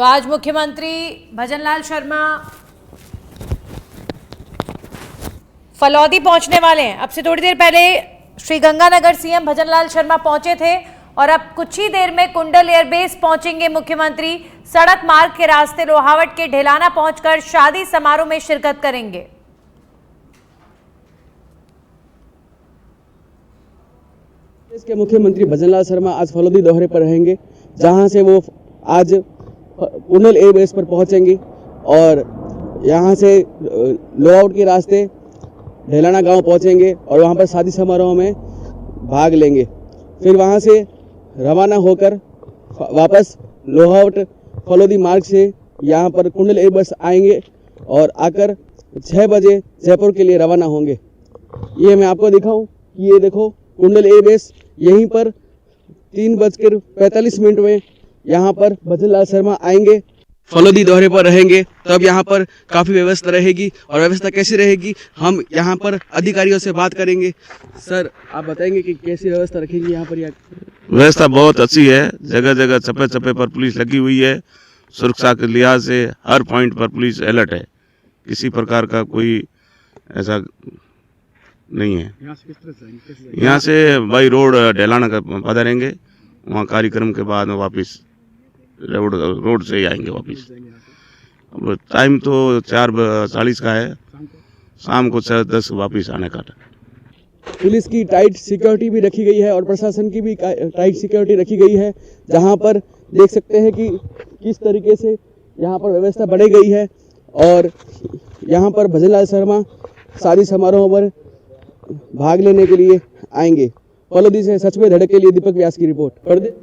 तो आज मुख्यमंत्री भजनलाल शर्मा फलौदी पहुंचने वाले हैं। अब से थोड़ी देर पहले श्रीगंगानगर सीएम भजनलाल शर्मा पहुंचे थे और अब कुछ ही देर में कुंडल एयरबेस पहुंचेंगे मुख्यमंत्री। सड़क मार्ग के रास्ते लोहावट के ढेलाना पहुंचकर शादी समारोह में शिरकत करेंगे। प्रदेश के मुख्यमंत्री भजनलाल शर्मा आज फलौदी दौरे पर रहेंगे, जहां से वो आज कुंडल एयरबेस पर पहुंचेंगे और यहां से लोहावट के रास्ते ढेलाना गांव पहुंचेंगे और वहां पर शादी समारोह में भाग लेंगे। फिर वहां से रवाना होकर वापस लोहावट फलौदी मार्ग से यहां पर कुंडल एयरबेस आएंगे और आकर 6 बजे जयपुर के लिए रवाना होंगे। ये मैं आपको दिखाऊं कि ये देखो कुंडल एयरबेस यहीं पर 3:45 में यहाँ पर भजनलाल शर्मा आएंगे, फलौदी दौरे पर रहेंगे। तब यहाँ पर काफ़ी व्यवस्था रहेगी और व्यवस्था कैसी रहेगी हम यहाँ पर अधिकारियों से बात करेंगे। सर आप बताएंगे कि कैसी व्यवस्था रखेंगे यहाँ पर? व्यवस्था बहुत अच्छी है, जगह जगह चप्पे चप्पे पर पुलिस लगी हुई है। सुरक्षा के लिहाज से हर पॉइंट पर पुलिस अलर्ट है, किसी प्रकार का कोई ऐसा नहीं है। यहाँ से बाई रोड ढेलाना का पधारेंगे, वहाँ कार्यक्रम के बाद वापस रोड से ही आएंगे वापस। अब टाइम तो 4:40 का है, शाम को 10 वापस आने का। पुलिस की टाइट सिक्योरिटी भी रखी गई है और प्रशासन की भी टाइट सिक्योरिटी रखी गई है, जहां पर देख सकते हैं कि किस तरीके से यहां पर व्यवस्था बढ़ाई गई है। और यहां पर भजनलाल शर्मा शादी समारोह पर भाग लेने के लिए आएंगे। फलौदी से सच में धड़क के लिए दीपक व्यास की रिपोर्ट। पढ़ दे।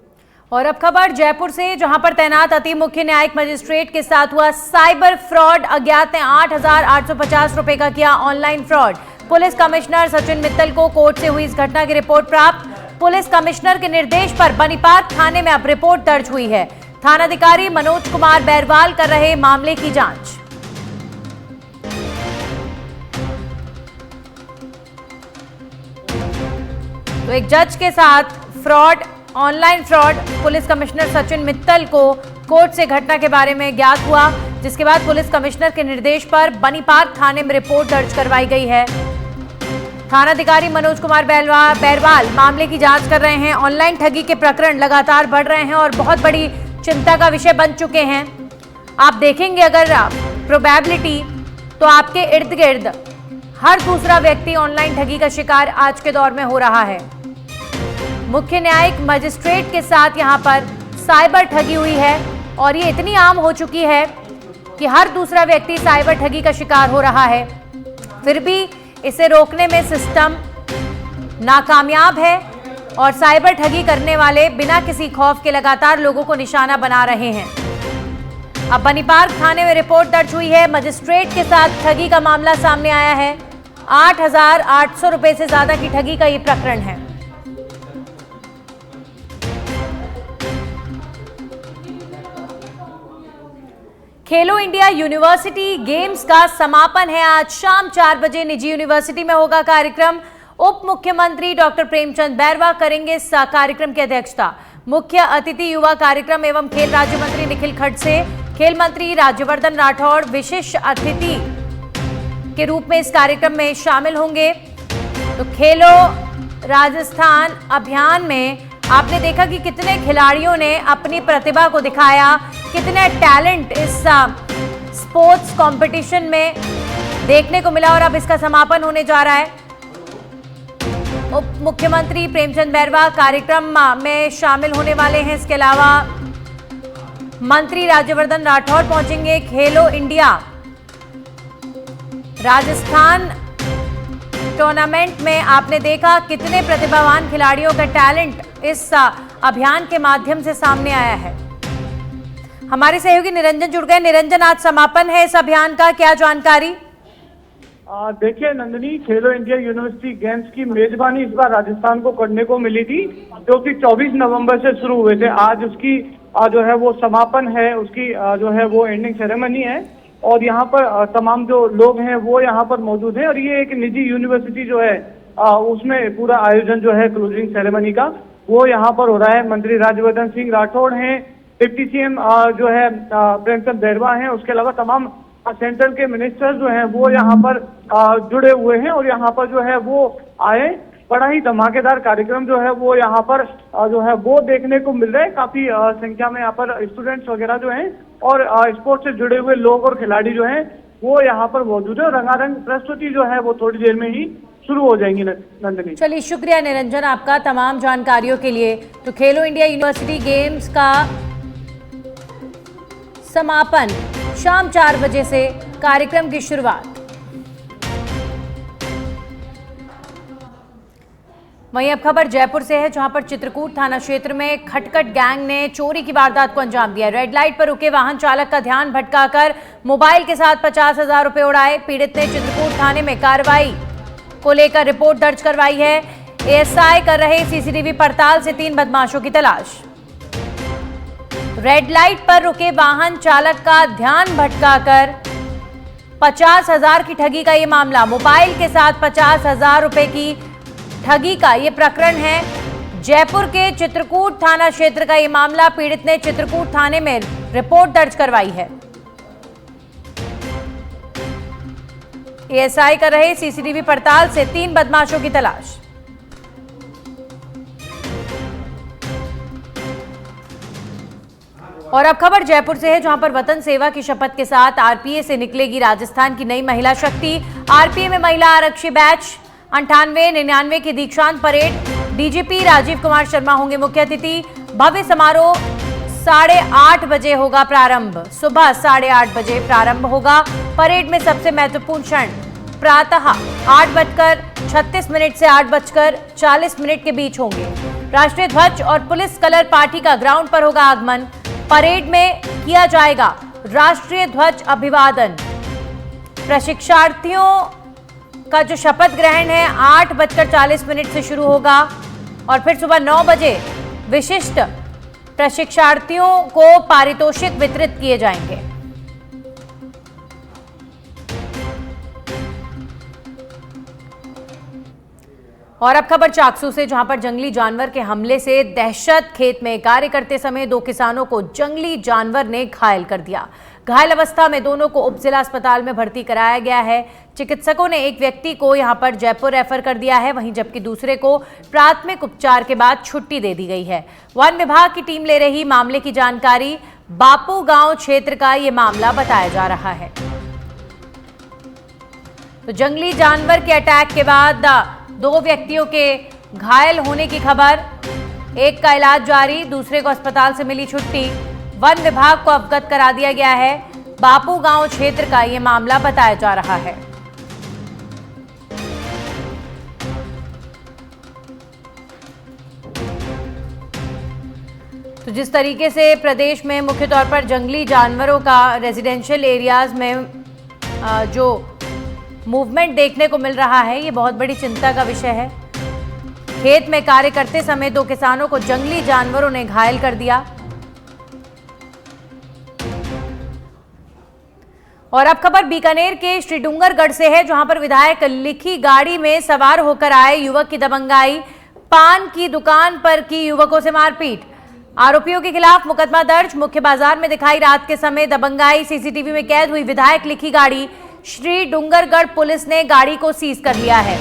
और अब खबर जयपुर से, जहां पर तैनात अति मुख्य न्यायिक मजिस्ट्रेट के साथ हुआ साइबर फ्रॉड। अज्ञात ने 8,850 रुपए का किया online fraud. Police commissioner Sachin Mittal को कोर्ट से हुई इस घटना की रिपोर्ट प्राप्त। पुलिस कमिश्नर के निर्देश पर बनीपार्क थाने में अब रिपोर्ट दर्ज हुई है। थानाधिकारी मनोज कुमार बैरवाल कर रहे मामले की जांच। तो एक जज के साथ fraud, online fraud, police commissioner Sachin Mittal को कोर्ट से घटना के बारे में ज्ञात हुआ, जिसके बाद पुलिस कमिश्नर के निर्देश पर बनीपार्क थाने में रिपोर्ट दर्ज करवाई गई है। थानाधिकारी मनोज कुमार बैरवाल मामले की जांच कर रहे हैं। ऑनलाइन ठगी के प्रकरण लगातार बढ़ रहे हैं और बहुत बड़ी चिंता का विषय बन चुके हैं। आप देखेंगे अगर प्रोबेबिलिटी, तो आपके इर्द गिर्द हर दूसरा व्यक्ति ऑनलाइन ठगी का शिकार आज के दौर में हो रहा है। मुख्य न्यायिक मजिस्ट्रेट के साथ यहां पर साइबर ठगी हुई है और ये इतनी आम हो चुकी है कि हर दूसरा व्यक्ति साइबर ठगी का शिकार हो रहा है। फिर भी इसे रोकने में सिस्टम नाकामयाब है और साइबर ठगी करने वाले बिना किसी खौफ के लगातार लोगों को निशाना बना रहे हैं। अब बनीपार्क थाने में रिपोर्ट दर्ज हुई है। मजिस्ट्रेट के साथ ठगी का मामला सामने आया है। 8,800 रुपए से ज्यादा की ठगी का ये प्रकरण है। खेलो इंडिया यूनिवर्सिटी गेम्स का समापन है। आज शाम 4 बजे निजी यूनिवर्सिटी में होगा कार्यक्रम। उप मुख्यमंत्री डॉक्टर प्रेमचंद बैरवा करेंगे इस कार्यक्रम की अध्यक्षता। मुख्य अतिथि युवा कार्यक्रम एवं खेल राज्य मंत्री निखिल खड़से, खेल मंत्री राज्यवर्धन राठौड़ विशेष अतिथि के रूप में इस कार्यक्रम में शामिल होंगे। तो खेलो राजस्थान अभियान में आपने देखा कि कितने खिलाड़ियों ने अपनी प्रतिभा को दिखाया, कितने टैलेंट इस स्पोर्ट्स कंपटीशन में देखने को मिला और अब इसका समापन होने जा रहा है। उप मुख्यमंत्री प्रेमचंद बैरवा कार्यक्रम में शामिल होने वाले हैं। इसके अलावा मंत्री राज्यवर्धन राठौड़ पहुंचेंगे। खेलो इंडिया राजस्थान टूर्नामेंट में आपने देखा कितने प्रतिभावान खिलाड़ियों का टैलेंट इस अभियान के माध्यम से सामने आया है। हमारे सहयोगी निरंजन जुड़ गए। निरंजन, आज समापन है इस अभियान का, क्या जानकारी? देखिए नंदिनी, खेलो इंडिया यूनिवर्सिटी गेम्स की मेजबानी इस बार राजस्थान को करने को मिली थी, जो कि 24 नवंबर से शुरू हुए थे। आज उसकी जो है वो समापन है, उसकी जो है वो एंडिंग सेरेमनी है और यहाँ पर तमाम जो लोग हैं वो यहाँ पर मौजूद हैं। और ये एक निजी यूनिवर्सिटी जो है उसमें पूरा आयोजन जो है क्लोजिंग सेरेमनी का वो यहाँ पर हो रहा है। मंत्री राज्यवर्धन सिंह राठौड़ हैं, डिप्टी सीएम जो है प्रेमचंद बैरवा हैं, उसके अलावा तमाम सेंट्रल के मिनिस्टर जो हैं वो यहाँ पर जुड़े हुए हैं और यहाँ पर जो है वो आए। बड़ा ही धमाकेदार कार्यक्रम जो है वो यहाँ पर जो है वो देखने को मिल रहा है। काफी संख्या में यहाँ पर स्टूडेंट्स वगैरह जो हैं और स्पोर्ट्स से जुड़े हुए लोग और खिलाड़ी जो हैं वो यहाँ पर मौजूद है और रंगारंग प्रस्तुति जो है वो थोड़ी देर में ही शुरू हो जाएंगी। नंदिनी, चलिए, शुक्रिया निरंजन आपका तमाम जानकारियों के लिए। तो खेलो इंडिया यूनिवर्सिटी गेम्स का समापन शाम 4 बजे से कार्यक्रम की शुरुआत। वहीं अब खबर जयपुर से है, जहां पर चित्रकूट थाना क्षेत्र में खटखट गैंग ने चोरी की वारदात को अंजाम दिया। रेड लाइट पर रुके वाहन चालक का ध्यान भटकाकर मोबाइल के साथ 50,000 रुपए उड़ाए। पीड़ित ने चित्रकूट थाने में कार्रवाई को लेकर रिपोर्ट दर्ज करवाई है। एएसआई कर रहे सीसीटीवी पड़ताल से 3 बदमाशों की तलाश। रेड लाइट पर रुके वाहन चालक का ध्यान भटकाकर 50,000 की ठगी का ये मामला। मोबाइल के साथ 50,000 रुपए की ठगी का ये प्रकरण है। जयपुर के चित्रकूट थाना क्षेत्र का ये मामला। पीड़ित ने चित्रकूट थाने में रिपोर्ट दर्ज करवाई है। एएसआई कर रहे सीसीटीवी पड़ताल से 3 बदमाशों की तलाश। और अब खबर जयपुर से है, जहां पर वतन सेवा की शपथ के साथ आरपीए से निकलेगी राजस्थान की नई महिला शक्ति। आरपीए में महिला आरक्षी बैच 98-99 की दीक्षांत परेड। डीजीपी राजीव कुमार शर्मा होंगे मुख्य अतिथि। भव्य समारोह 8:30 बजे होगा प्रारंभ। सुबह 8:30 बजे प्रारंभ होगा। परेड में सबसे महत्वपूर्ण क्षण प्रातः 8:36 से 8:40 के बीच होंगे। राष्ट्रीय ध्वज और पुलिस कलर पार्टी का ग्राउंड पर होगा आगमन। परेड में किया जाएगा राष्ट्रीय ध्वज अभिवादन। प्रशिक्षार्थियों का जो शपथ ग्रहण है 8:40 से शुरू होगा और फिर सुबह 9 बजे विशिष्ट प्रशिक्षार्थियों को पारितोषिक वितरित किए जाएंगे। और अब खबर चाकसू से, जहां पर जंगली जानवर के हमले से दहशत। खेत में कार्य करते समय 2 किसानों को जंगली जानवर ने घायल कर दिया। घायल अवस्था में दोनों को उप जिला अस्पताल में भर्ती कराया गया है। चिकित्सकों ने एक व्यक्ति को यहां पर जयपुर रेफर कर दिया है, वहीं जबकि दूसरे को प्राथमिक उपचार के बाद छुट्टी दे दी गई है। वन विभाग की टीम ले रही मामले की जानकारी। बापू गांव क्षेत्र का ये मामला बताया जा रहा है। तो जंगली जानवर के अटैक के बाद 2 व्यक्तियों के घायल होने की खबर। एक का इलाज जारी, दूसरे को अस्पताल से मिली छुट्टी। वन विभाग को अवगत करा दिया गया है। बापू गांव क्षेत्र का यह मामला बताया जा रहा है। तो जिस तरीके से प्रदेश में मुख्य तौर पर जंगली जानवरों का रेजिडेंशियल एरियाज में जो मूवमेंट देखने को मिल रहा है, ये बहुत बड़ी चिंता का विषय है। खेत में कार्य करते समय 2 किसानों को जंगली जानवरों ने घायल कर दिया। और अब खबर बीकानेर के श्री डूंगरगढ़ से है, जहां पर विधायक लिखी गाड़ी में सवार होकर आए युवक की दबंगाई। पान की दुकान पर की युवकों से मारपीट। आरोपियों के खिलाफ मुकदमा दर्ज। मुख्य बाजार में दिखाई रात के समय दबंगाई। सीसीटीवी में कैद हुई विधायक लिखी गाड़ी। श्री डूंगरगढ़ पुलिस ने गाड़ी को सीज कर लिया है।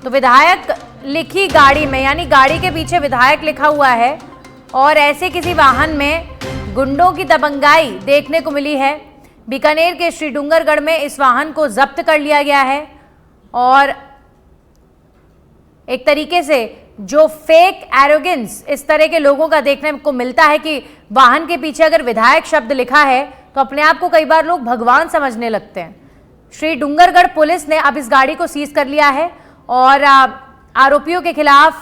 तो विधायक लिखी गाड़ी में, यानी गाड़ी के पीछे विधायक लिखा हुआ है और ऐसे किसी वाहन में गुंडों की दबंगाई देखने को मिली है। बीकानेर के श्री डूंगरगढ़ में इस वाहन को जब्त कर लिया गया है और एक तरीके से जो फेक एरोगेंस इस तरह के लोगों का देखने को मिलता है कि वाहन के पीछे अगर विधायक शब्द लिखा है तो अपने आप को कई बार लोग भगवान समझने लगते हैं। श्री डूंगरगढ़ पुलिस ने अब इस गाड़ी को सीज कर लिया है और आरोपियों के खिलाफ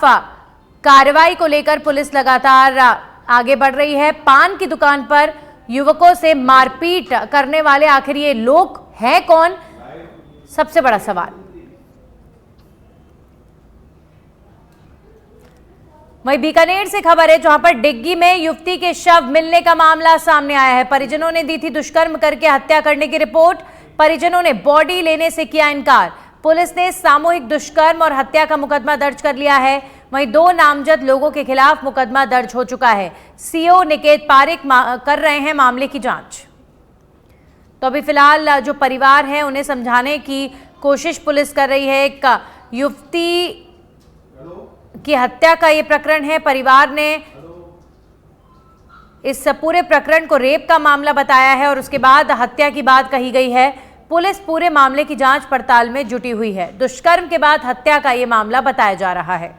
कार्रवाई को लेकर पुलिस लगातार आगे बढ़ रही है। पान की दुकान पर युवकों से मारपीट करने वाले आखिर ये लोग हैं कौन, सबसे बड़ा सवाल। वहीं बीकानेर से खबर है, जहां पर डिग्गी में युवती के शव मिलने का मामला सामने आया है। परिजनों ने दी थी दुष्कर्म करके हत्या करने की रिपोर्ट। परिजनों ने बॉडी लेने से किया इनकार। पुलिस ने सामूहिक दुष्कर्म और हत्या का मुकदमा दर्ज कर लिया है। वहीं 2 नामजद लोगों के खिलाफ मुकदमा दर्ज हो चुका है। सीओ निकेत पारिक कर रहे हैं मामले की जांच। तो अभी फिलहाल जो परिवार है उन्हें समझाने की कोशिश पुलिस कर रही है। एक युवती की हत्या का ये प्रकरण है। परिवार ने इस पूरे प्रकरण को रेप का मामला बताया है और उसके बाद हत्या की बात कही गई है। पुलिस पूरे मामले की जांच पड़ताल में जुटी हुई है। दुष्कर्म के बाद हत्या का ये मामला बताया जा रहा है।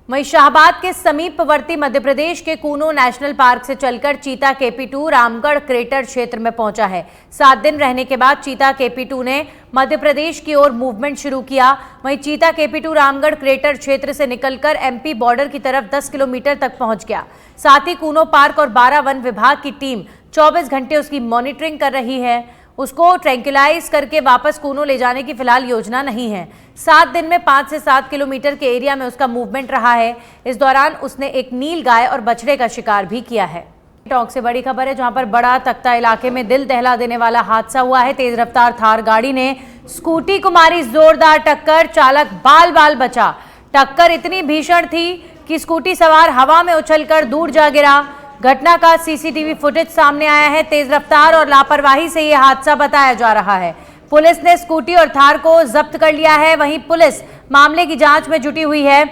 वहीं शाहबाद के समीपवर्ती मध्य प्रदेश के कूनो नेशनल पार्क से चलकर चीता KP2 रामगढ़ क्रेटर क्षेत्र में पहुंचा है। 7 दिन रहने के बाद चीता KP2 ने मध्य प्रदेश की ओर मूवमेंट शुरू किया। वहीं चीता KP2 रामगढ़ क्रेटर क्षेत्र से निकलकर MP बॉर्डर की तरफ 10 किलोमीटर तक पहुंच गया। साथ ही कूनो पार्क और 12 वन विभाग की टीम 24 घंटे उसकी मॉनिटरिंग कर रही है। उसको ट्रैंक्विलाइज करके वापस कूनो ले जाने की फिलहाल योजना नहीं है। 7 दिन में 5 से 7 किलोमीटर के एरिया में उसका मूवमेंट रहा है। इस दौरान उसने एक नील गाय और बछड़े का शिकार भी किया है। टॉक से बड़ी खबर है, जहां पर बड़ा तख्ता इलाके में दिल दहला देने वाला हादसा हुआ है। तेज रफ्तार थार गाड़ी ने स्कूटी को मारी जोरदार टक्कर, चालक बाल बाल बचा। टक्कर इतनी भीषण थी कि स्कूटी सवार हवा में उछलकर दूर जा गिरा। घटना का CCTV फुटेज सामने आया है। तेज रफ्तार और लापरवाही से यह हादसा बताया जा रहा है। पुलिस ने स्कूटी और थार को जब्त कर लिया है। वहीं पुलिस मामले की जांच में जुटी हुई है।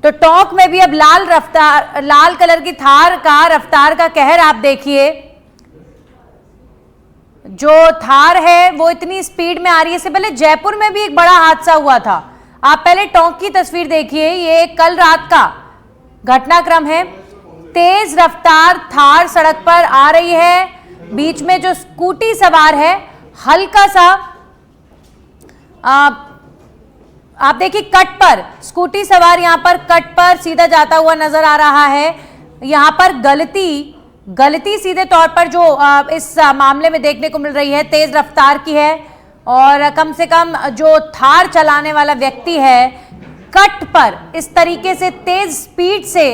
तो टोंक में भी अब लाल कलर की थार का रफ्तार का कहर आप देखिए। जो थार है वो इतनी स्पीड में आ रही है। इससे पहले जयपुर में भी एक बड़ा हादसा हुआ था। आप पहले टोंक की तस्वीर देखिए, ये कल रात का घटनाक्रम है। तेज रफ्तार थार सड़क पर आ रही है, बीच में जो स्कूटी सवार है हल्का सा आप देखिए कट पर स्कूटी सवार यहां पर कट पर सीधा जाता हुआ नजर आ रहा है। यहां पर गलती सीधे तौर पर जो इस मामले में देखने को मिल रही है तेज रफ्तार की है। और कम से कम जो थार चलाने वाला व्यक्ति है कट पर इस तरीके से तेज स्पीड से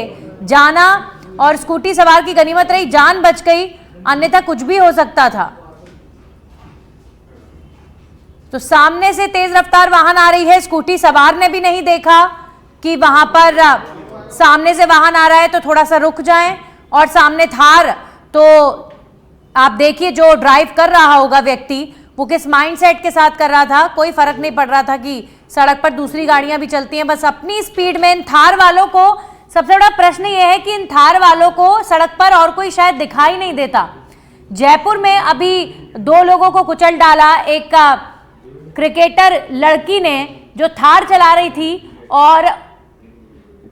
जाना, और स्कूटी सवार की गनीमत रही, जान बच गई, अन्यथा कुछ भी हो सकता था। तो सामने से तेज रफ्तार वाहन आ रही है, स्कूटी सवार ने भी नहीं देखा कि वहां पर सामने से वाहन आ रहा है तो थोड़ा सा रुक जाएं। और सामने थार, तो आप देखिए जो ड्राइव कर रहा होगा व्यक्ति वो किस माइंडसेट के साथ कर रहा था। कोई फर्क नहीं पड़ रहा था कि सड़क पर दूसरी गाड़ियां भी चलती हैं, बस अपनी स्पीड में। इन थार वालों को सबसे बड़ा प्रश्न यह है कि इन थार वालों को सड़क पर और कोई शायद दिखाई नहीं देता। जयपुर में अभी 2 लोगों को कुचल डाला। एक क्रिकेटर लड़की ने जो थार चला रही थी और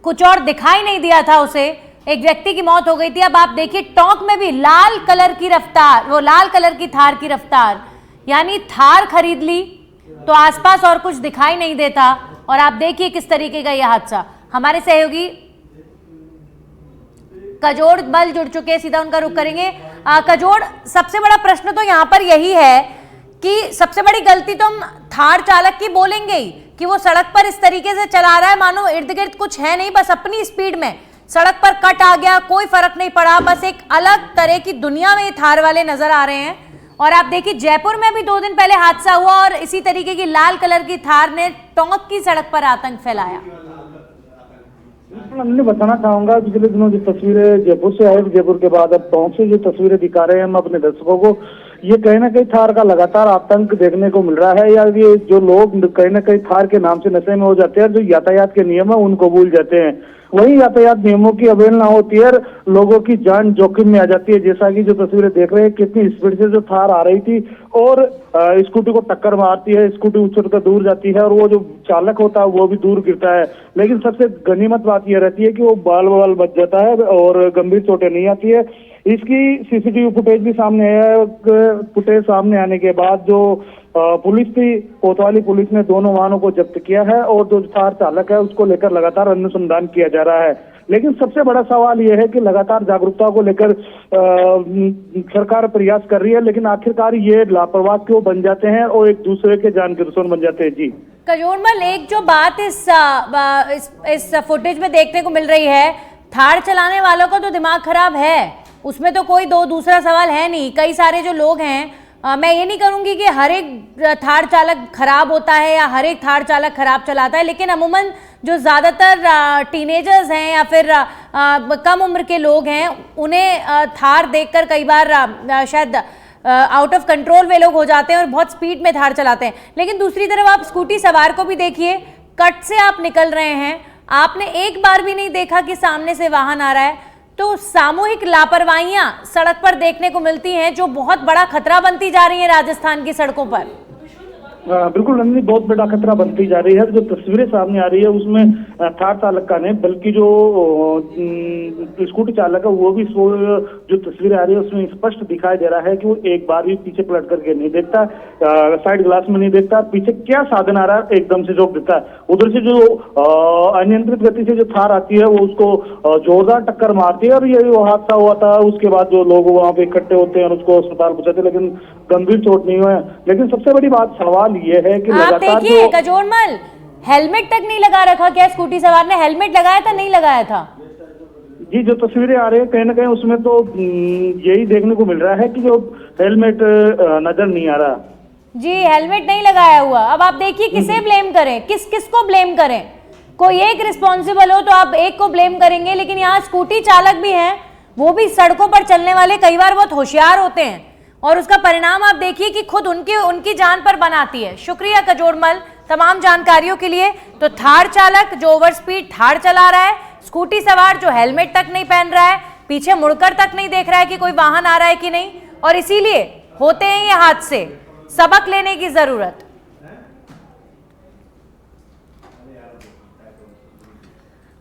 कुछ और दिखाई नहीं दिया था उसे, एक व्यक्ति की मौत हो गई थी। अब आप देखिए टोंक में भी लाल कलर की रफ्तार, वो लाल कलर की थार की रफ्तार, यानी थार खरीद ली तो आसपास और कुछ दिखाई नहीं देता। और आप देखिए किस तरीके का यह हादसा। हमारे सहयोगी कजोड़ बल जुड़ चुके हैं, सीधा उनका रुख करेंगे। कजोड़, सबसे बड़ा प्रश्न तो यहाँ पर यही है कि सबसे बड़ी गलती तो हम थार चालक की बोलेंगे ही कि वो सड़क पर इस तरीके से चला रहा है मानो इर्द गिर्द कुछ है नहीं, बस अपनी स्पीड में सड़क पर कट आ गया, कोई फर्क नहीं पड़ा। बस एक अलग तरह की दुनिया में थार वाले नजर आ रहे हैं। और आप देखिए जयपुर में भी 2 दिन पहले हादसा हुआ और इसी तरीके की लाल कलर की थार ने टोंक की सड़क पर आतंक फैलाया। मैं बताना चाहूंगा, पिछले दिनों जो तस्वीरें जयपुर से आई, जयपुर के बाद अब टोंक से जो तस्वीरें दिखा रहे हैं हम अपने दर्शकों को, ये कहीं ना कहीं थार का लगातार आतंक देखने को मिल रहा है। या ये जो लोग कहीं ना कहीं थार के नाम से नशे में हो जाते हैं, जो यातायात के नियम है उनको भूल जाते हैं, वही यातायात नियमों की अवहेलना होती है, लोगों की जान जोखिम में आ जाती है। जैसा कि जो तस्वीरें देख रहे हैं, कितनी स्पीड से जो थार आ रही थी और स्कूटी को टक्कर मारती है, स्कूटी उछल कर दूर जाती है और वो जो चालक होता है वो भी दूर गिरता है। लेकिन सबसे गनीमत बात यह रहती है कि वो बाल बच जाता है और गंभीर चोटें नहीं आती है। इसकी CCTV फुटेज भी सामने आया। फुटेज सामने आने के बाद जो पुलिस थी, कोतवाली पुलिस ने दोनों वाहनों को जब्त किया है और जो थार चालक है उसको लेकर लगातार अनुसंधान किया जा रहा है। लेकिन सबसे बड़ा सवाल यह है कि लगातार जागरूकता को लेकर सरकार प्रयास कर रही है, लेकिन आखिरकार ये लापरवाह क्यों बन जाते हैं और एक दूसरे के जान के दुश्मन बन जाते हैं। जी कजोड़मल, एक जो बात इस फुटेज में देखने को मिल रही है, थार चलाने वालों का तो दिमाग खराब है, उसमें तो कोई दूसरा सवाल है नहीं। कई सारे जो लोग हैं मैं ये नहीं करूंगी कि हर एक थार चालक खराब होता है या हर एक थार चालक खराब चलाता है, लेकिन अमूमन जो ज़्यादातर टीनेजर्स हैं या फिर कम उम्र के लोग हैं, उन्हें थार देखकर कई बार शायद आउट ऑफ कंट्रोल वे लोग हो जाते हैं और बहुत स्पीड में थार चलाते हैं। लेकिन दूसरी तरफ आप स्कूटी सवार को भी देखिए, कट से आप निकल रहे हैं, आपने एक बार भी नहीं देखा कि सामने से वाहन आ रहा है। तो सामूहिक लापरवाहियां सड़क पर देखने को मिलती हैं, जो बहुत बड़ा खतरा बनती जा रही है राजस्थान की सड़कों पर। बिल्कुल नंदिनी, बहुत बड़ा खतरा बनती जा रही है। जो तस्वीरें सामने आ रही है उसमें थार चालक का नहीं बल्कि जो स्कूटी चालक है वो भी जो तस्वीरें आ रही है उसमें स्पष्ट दिखाई दे रहा है कि वो एक बार भी पीछे पलट करके नहीं देखता, साइड ग्लास में नहीं देखता, पीछे क्या साधन आ रहा है एकदम से रोक देता है। उधर से जो अनियंत्रित गति से जो थार आती है वो उसको जोरदार टक्कर मारती है और ये वो हादसा हुआ था। उसके बाद जो लोग वहां पे इकट्ठे होते हैं और उसको अस्पताल पहुंचाते, लेकिन गंभीर चोट नहीं हुआ है। लेकिन सबसे बड़ी बात सवाल ये है कि आप देखिए कजोड़मल, हेलमेट तक नहीं लगा रखा, क्या स्कूटी सवार ने हेलमेट लगाया था? नहीं लगाया था जी। जो तस्वीरें आ रही है कहीं ना कहीं उसमें तो यही देखने को मिल रहा है कि जो हेलमेट नजर नहीं आ रहा जी, हेलमेट नहीं लगाया हुआ। अब आप देखिए किसे ब्लेम करें, किसको ब्लेम करें? कोई एक रिस्पॉन्सिबल हो तो आप एक को ब्लेम करेंगे, लेकिन यहाँ स्कूटी चालक भी हैं, वो भी सड़कों पर चलने वाले कई बार बहुत होशियार होते हैं और उसका परिणाम आप देखिए कि खुद उनकी जान पर बनाती है। शुक्रिया कजोड़मल तमाम जानकारियों के लिए। तो थार चालक जो ओवर स्पीड थार चला रहा है, स्कूटी सवार जो हेलमेट तक नहीं पहन रहा है, पीछे मुड़कर तक नहीं देख रहा है कि कोई वाहन आ रहा है कि नहीं, और इसीलिए होते हैं ये हादसे। सबक लेने की जरूरत।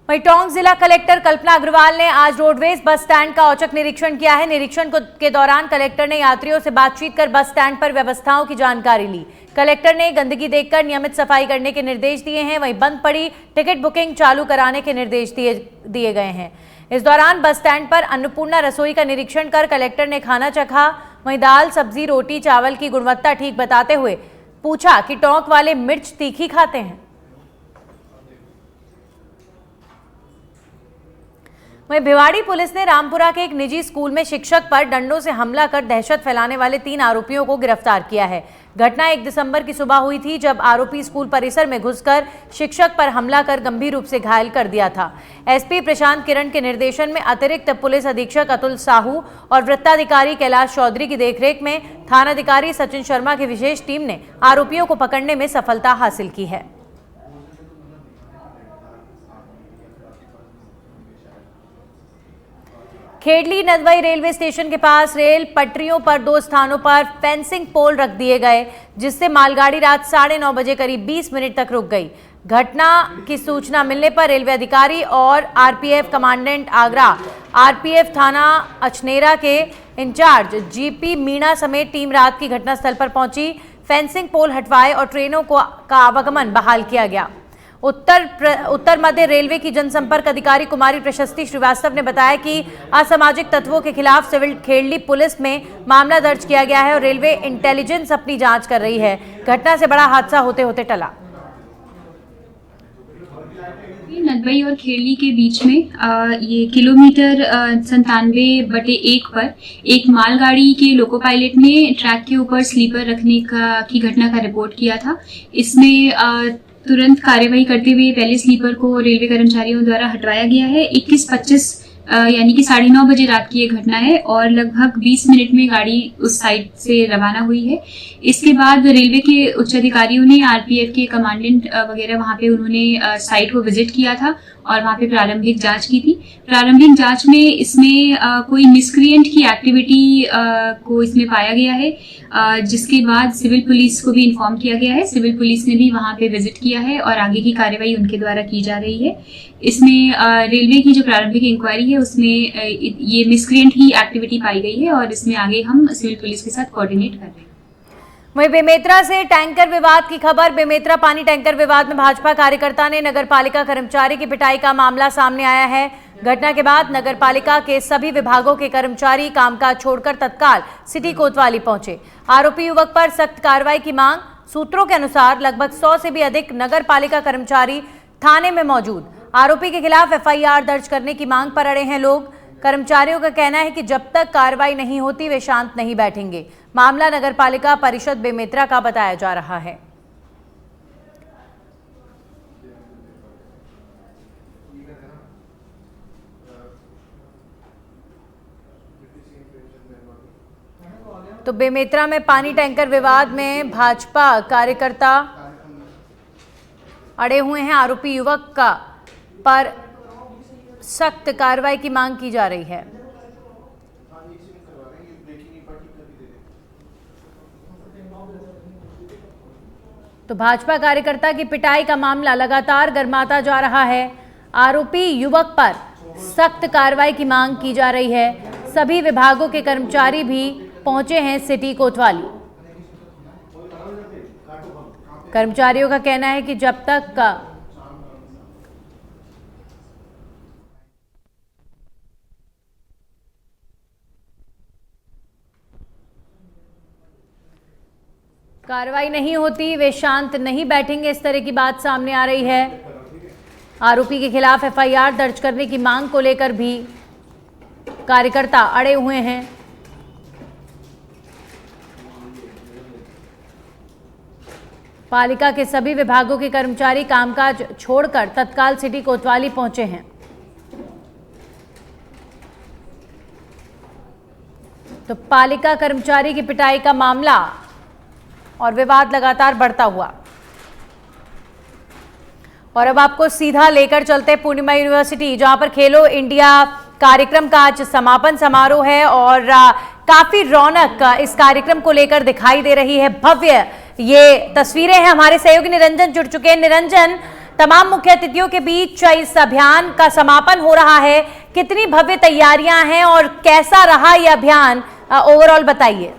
वहीं टोंक जिला कलेक्टर कल्पना अग्रवाल ने आज रोडवेज बस स्टैंड का औचक निरीक्षण किया है। निरीक्षण के दौरान कलेक्टर ने यात्रियों से बातचीत कर बस स्टैंड पर व्यवस्थाओं की जानकारी ली। कलेक्टर ने गंदगी देखकर नियमित सफाई करने के निर्देश दिए हैं। वहीं बंद पड़ी टिकट बुकिंग चालू कराने के निर्देश दिए गए हैं। इस दौरान बस स्टैंड पर अन्नपूर्णा रसोई का निरीक्षण कर कलेक्टर ने खाना चखा। वहीं दाल, सब्जी, रोटी, चावल की गुणवत्ता ठीक बताते हुए पूछा कि टोंक वाले मिर्च तीखी खाते हैं। वहीं भिवाड़ी पुलिस ने रामपुरा के एक निजी स्कूल में शिक्षक पर डंडों से हमला कर दहशत फैलाने वाले 3 आरोपियों को गिरफ्तार किया है। घटना 1 दिसंबर की सुबह हुई थी, जब आरोपी स्कूल परिसर में घुसकर शिक्षक पर हमला कर गंभीर रूप से घायल कर दिया था। एसपी प्रशांत किरण के निर्देशन में अतिरिक्त पुलिस अधीक्षक अतुल साहू और वृत्ताधिकारी कैलाश चौधरी की देखरेख में थानाधिकारी सचिन शर्मा की विशेष टीम ने आरोपियों को पकड़ने में सफलता हासिल की है। खेडली नदवाई रेलवे स्टेशन के पास रेल पटरियों पर 2 स्थानों पर फेंसिंग पोल रख दिए गए, जिससे मालगाड़ी रात 9:30 बजे करीब 20 मिनट तक रुक गई। घटना की सूचना मिलने पर रेलवे अधिकारी और आरपीएफ कमांडेंट आगरा, आरपीएफ थाना अछनेरा के इंचार्ज जीपी मीणा समेत टीम रात की घटनास्थल पर पहुंची। फेंसिंग पोल हटवाए और ट्रेनों का आवागमन बहाल किया गया। उत्तर मध्य रेलवे की जनसंपर्क अधिकारी कुमारी प्रशस्ति श्रीवास्तव ने बताया कि असामाजिक तत्वों के खिलाफ सिविल खेडली पुलिस में मामला दर्ज किया गया है और रेलवे इंटेलिजेंस अपनी जांच कर रही है। घटना से बड़ा हादसा होते होते टला। नदवाई और खेडली के बीच में ये किलोमीटर 97/1 पर एक मालगाड़ी के लोको पायलट ने ट्रैक के ऊपर स्लीपर रखने की घटना का रिपोर्ट किया था। इसमें तुरंत कार्यवाही करते हुए पहले स्लीपर को रेलवे कर्मचारियों द्वारा हटवाया गया है। 21:25 यानी कि 9:30 बजे रात की ये घटना है और लगभग 20 मिनट में गाड़ी उस साइड से रवाना हुई है। इसके बाद रेलवे के उच्च अधिकारियों ने, आरपीएफ के कमांडेंट वगैरह वहां पे उन्होंने साइट को विजिट किया था और वहां पे प्रारंभिक जांच की थी। प्रारंभिक जांच में इसमें कोई मिसक्रिएंट की एक्टिविटी को इसमें पाया गया है, जिसके बाद सिविल पुलिस को भी इन्फॉर्म किया गया है। सिविल पुलिस ने भी वहां पे विजिट किया है और आगे की कार्यवाही उनके द्वारा की जा रही है। इसमें रेलवे की जो प्रारंभिक इंक्वायरी है उसमें ये मिसक्रिएंट की एक्टिविटी पाई गई है और इसमें आगे हम सिविल पुलिस के साथ कोऑर्डिनेट कर रहे हैं। वहीं बेमेतरा से टैंकर विवाद की खबर। बेमेतरा पानी टैंकर विवाद में भाजपा कार्यकर्ता ने नगर पालिका कर्मचारी की पिटाई का मामला सामने आया है। घटना के बाद नगर पालिका के सभी विभागों के कर्मचारी कामकाज छोड़कर तत्काल सिटी कोतवाली पहुंचे। आरोपी युवक पर सख्त कार्रवाई की मांग। सूत्रों के अनुसार लगभग 100 से भी अधिक नगर पालिका कर्मचारी थाने में मौजूद। आरोपी के खिलाफ एफआईआर दर्ज करने की मांग पर अड़े हैं लोग। कर्मचारियों का कहना है कि जब तक कार्रवाई नहीं होती वे शांत नहीं बैठेंगे। मामला नगरपालिका परिषद बेमेतरा का बताया जा रहा है। तो बेमेतरा में पानी टैंकर विवाद में भाजपा कार्यकर्ता अड़े हुए हैं। आरोपी युवक का पर सख्त कार्रवाई की मांग की जा रही है। तो भाजपा कार्यकर्ता की पिटाई का मामला लगातार गर्माता जा रहा है। आरोपी युवक पर सख्त कार्रवाई की मांग की जा रही है। सभी विभागों के कर्मचारी भी पहुंचे हैं सिटी कोतवाली। कर्मचारियों का कहना है कि जब तक कार्रवाई नहीं होती वे शांत नहीं बैठेंगे। इस तरह की बात सामने आ रही है। आरोपी के खिलाफ एफआईआर दर्ज करने की मांग को लेकर भी कार्यकर्ता अड़े हुए हैं। पालिका के सभी विभागों के कर्मचारी कामकाज छोड़कर तत्काल सिटी कोतवाली पहुंचे हैं। तो पालिका कर्मचारी की पिटाई का मामला और विवाद लगातार बढ़ता हुआ। और अब आपको सीधा लेकर चलते पूर्णिमा यूनिवर्सिटी, जहां पर खेलो इंडिया कार्यक्रम का आज समापन समारोह है और काफी रौनक इस कार्यक्रम को लेकर दिखाई दे रही है। भव्य ये तस्वीरें हैं। हमारे सहयोगी निरंजन जुड़ चुके हैं। निरंजन, तमाम मुख्य अतिथियों के बीच इस अभियान का समापन हो रहा है। कितनी भव्य तैयारियां हैं और कैसा रहा यह अभियान, ओवरऑल बताइए।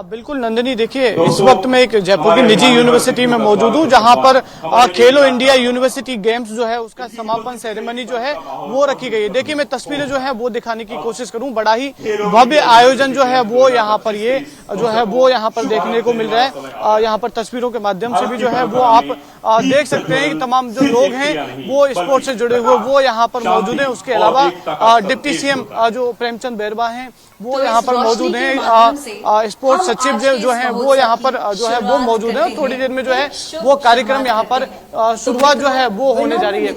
बिल्कुल नंदिनी, देखिए इस वक्त मैं एक जयपुर की निजी यूनिवर्सिटी में मौजूद हूँ, जहां पर खेलो इंडिया यूनिवर्सिटी गेम्स जो है उसका समापन सेरेमनी जो है वो रखी गई है। देखिए मैं तस्वीरें जो है वो दिखाने की कोशिश करूं। बड़ा ही भव्य आयोजन जो है वो यहाँ पर ये जो है वो यहाँ पर देखने को मिल रहा है। यहाँ पर तस्वीरों के माध्यम से भी जो है वो आप देख सकते हैं कि तमाम जो लोग हैं वो स्पोर्ट्स से जुड़े हुए वो यहाँ पर मौजूद हैं। उसके अलावा डिप्टी सीएम जो प्रेमचंद बैरवा हैं वो यहाँ पर मौजूद हैं। स्पोर्ट्स सचिव जो है वो यहाँ पर जो है वो मौजूद है। थोड़ी देर में जो है वो कार्यक्रम यहाँ पर शुरुआत जो है वो होने जा रही है।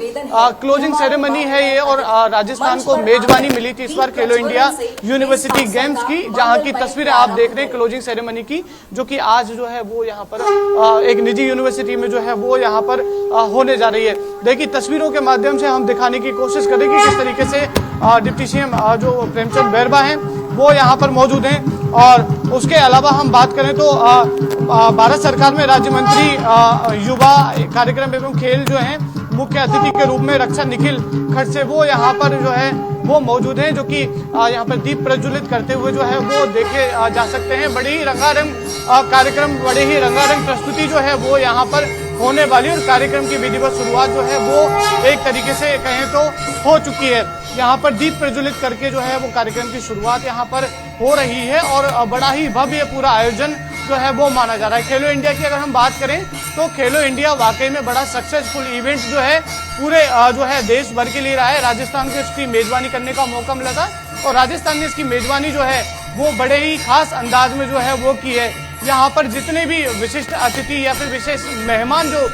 क्लोजिंग सेरेमनी है ये और राजस्थान को मेजबानी मिली थी इस बार खेलो इंडिया यूनिवर्सिटी गेम्स की, जहाँ की तस्वीरें आप देख रहे हैं क्लोजिंग सेरेमनी की, जो कि आज जो है वो यहाँ पर एक निजी यूनिवर्सिटी में जो है वो यहाँ पर होने जा रही है। देखिए तस्वीरों के माध्यम से हम दिखाने की कोशिश करेंगे किस तरीके से डिप्टी सीएम जो प्रेमचंद बैरवा हैं वो यहाँ पर मौजूद हैं। और उसके अलावा हम बात करें तो भारत सरकार में राज्य मंत्री युवा कार्यक्रम एवं खेल जो है मुख्य अतिथि के रूप में रक्षा निखिल खड़से वो यहाँ पर जो है वो मौजूद हैं, जो कि यहाँ पर दीप प्रज्वलित करते हुए जो है वो देखे जा सकते हैं। बड़े ही रंगारंग कार्यक्रम, बड़े ही रंगारंग प्रस्तुति जो है वो यहाँ पर होने वाली और कार्यक्रम की विधिवत शुरुआत जो है वो एक तरीके से कहें तो हो चुकी है। यहाँ पर दीप प्रज्वलित करके जो है वो कार्यक्रम की शुरुआत यहाँ पर हो रही है और बड़ा ही भव्य पूरा आयोजन जो है वो माना जा रहा है। खेलो इंडिया की अगर हम बात करें तो खेलो इंडिया वाकई में बड़ा सक्सेसफुल इवेंट जो है पूरे जो है देश भर के लिए रहा है। राजस्थान को इसकी मेजबानी करने का मौका मिला था और राजस्थान ने इसकी मेजबानी जो है वो बड़े ही खास अंदाज में जो है वो की है। यहाँ पर जितने भी विशिष्ट अतिथि या फिर विशेष मेहमान जो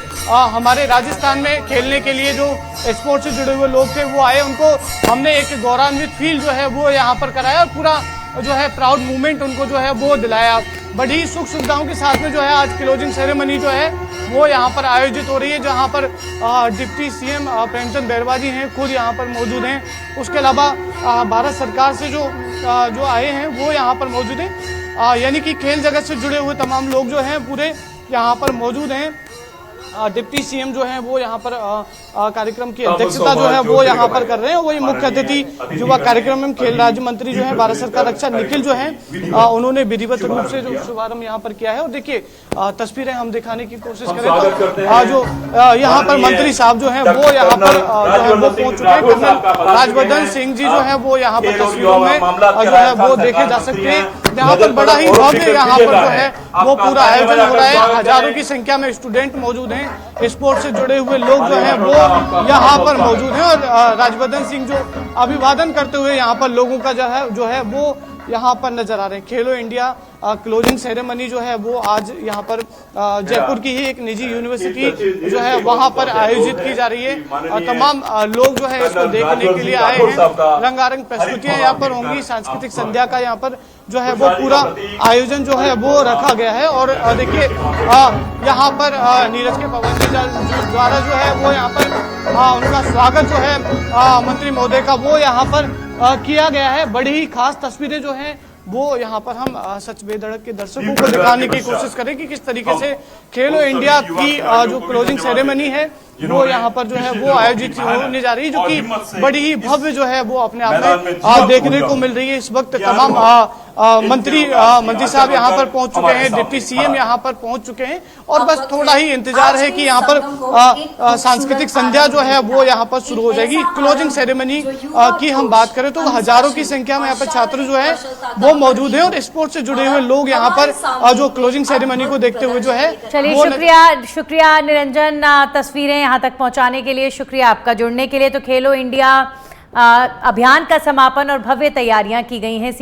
हमारे राजस्थान में खेलने के लिए जो स्पोर्ट्स से जुड़े हुए लोग थे वो आए, उनको हमने एक गौरवान्वित फील जो है वो यहाँ पर कराया और पूरा जो है प्राउड मूवमेंट उनको जो है वो दिलाया। बड़ी सुख सुविधाओं के साथ में जो है आज क्लोजिंग सेरेमनी जो है वो यहाँ पर आयोजित हो रही है, जहाँ पर डिप्टी सीएम प्रेमचंद बैरवा जी हैं खुद यहाँ पर मौजूद हैं। उसके अलावा भारत सरकार से जो आए हैं वो यहाँ पर मौजूद हैं, यानी कि खेल जगत से जुड़े हुए तमाम लोग जो हैं पूरे यहाँ पर मौजूद हैं। डिप्टी सीएम जो है वो यहाँ पर कार्यक्रम की अध्यक्षता जो है वो यहाँ पर कर रहे हैं। वही मुख्य अतिथि युवा कार्यक्रम एवं खेल राज्य मंत्री जो है भारत सरकार रक्षा निखिल जो है उन्होंने विधिवत रूप से जो शुभारंभ यहाँ पर किया है। और देखिए तस्वीरें हम दिखाने की कोशिश करें तो जो यहाँ पर मंत्री साहब जो है वो यहाँ पर जो है वो पहुंच चुके हैं। कर्नल राजवर्धन सिंह जी जो है वो यहाँ पर तस्वीरों में जो है वो देखे जा सकते हैं। यहाँ पर बड़ा ही भव्य यहाँ पर जो है वो पूरा आयोजन हो रहा है। हजारों की संख्या में स्टूडेंट मौजूद हैं, स्पोर्ट्स से जुड़े हुए लोग जो हैं वो यहाँ पर मौजूद हैं और राजवर्धन सिंह जो अभिवादन करते हुए यहाँ पर लोगों का जो है वो यहाँ पर नजर आ रहे हैं। खेलो इंडिया क्लोजिंग सेरेमनी जो है वो आज यहाँ पर जयपुर की ही एक निजी यूनिवर्सिटी जो है वहां पर आयोजित की जा रही है और तमाम लोग जो है इसको देखने के लिए आए हैं। रंगारंग प्रस्तुतियां यहाँ पर होंगी, सांस्कृतिक संध्या का यहाँ पर जो है वो पूरा आयोजन जो है वो रखा गया है। और देखिए यहाँ पर नीरज के पवन द्वारा जो है वो यहाँ पर उनका स्वागत जो है मंत्री महोदय का वो यहाँ पर किया गया है। बड़ी ही खास तस्वीरें जो हैं वो यहाँ पर हम सच बेधड़क के दर्शकों को दिखाने की कोशिश करें कि किस तरीके से खेलो इंडिया की जो क्लोजिंग सेरेमनी है वो यहाँ पर जो है वो आयोजित होने जा रही है, जो कि बड़ी ही भव्य जो है वो अपने आप में देखने को मिल रही है। इस वक्त तमाम मंत्री साहब यहाँ पर पहुंच चुके हैं, डिप्टी सीएम यहाँ पर पहुंच चुके हैं और बस थोड़ा ही इंतजार है कि यहाँ पर सांस्कृतिक संध्या जो है वो यहाँ पर शुरू हो जाएगी। क्लोजिंग सेरेमनी की हम बात करें तो हजारों की संख्या में यहाँ पर छात्र जो है वो मौजूद है और स्पोर्ट्स से जुड़े हुए लोग यहाँ पर जो क्लोजिंग सेरेमनी को देखते हुए जो है। चलिए शुक्रिया निरंजन, तस्वीरें यहाँ तक पहुँचाने के लिए शुक्रिया आपका, जुड़ने के लिए। तो खेलो इंडिया अभियान का समापन और भव्य तैयारियां की गई हैं।